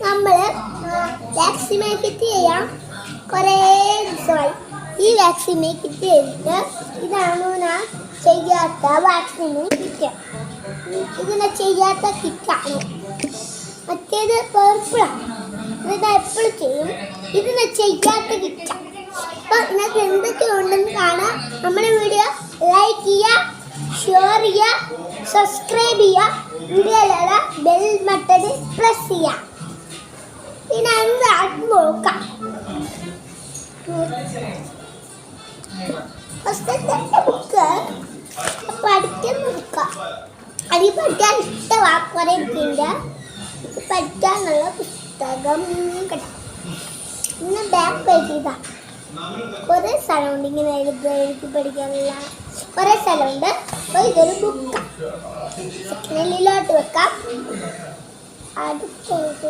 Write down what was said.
നമ്മൾ വാക്സിൻ മേക്കിട്ട് ചെയ്യാം കുറേ ദിവസമായി. ഈ വാക്സിൻ മേക്കിട്ട് ചെയ്തിട്ട് ഇതാണ് ഞാൻ ചെയ്യാത്ത വാക്സിൻ കിറ്റ്. ഇതിനെ ചെയ്യാത്ത കിറ്റാണ്. മറ്റേത് പേർപ്പിളാണ്. ഇത് എപ്പോഴും ചെയ്യും. ഇതിനെ ചെയ്യാത്ത കിറ്റാണ്. അപ്പം ഇതിനകത്ത് എന്തൊക്കെ ഉണ്ടെന്ന് കാണാം. നമ്മുടെ വീഡിയോ ലൈക്ക് ചെയ്യുക, ഷെയർ ചെയ്യുക, സബ്സ്ക്രൈബ് ചെയ്യുക, വീഡിയോയിലുള്ള ബെൽ ബട്ടൺ പ്രസ് ചെയ്യുക. പിന്നെ എന്താണെന്ന് നോക്കാം. ഫസ്റ്റത്തെ ബുക്ക് പഠിക്കാൻ നോക്കാം. അത് പഠിക്കാൻ ഇഷ്ടമാണ്. കുറേ ഉണ്ട് പഠിക്കാനുള്ള പുസ്തകം കിട്ടാം. ഇന്ന് ബാക്ക് പേജ് ഇതാ. കുറേ സ്ഥലമുണ്ട് ഇങ്ങനെ എഴുതി പഠിക്കാനുള്ള കുറേ സ്ഥലമുണ്ട്. അപ്പോൾ ഇതൊരു ബുക്കാണ്. സെക്കൻഡിലോട്ട് വെക്കാം. അടുത്തത്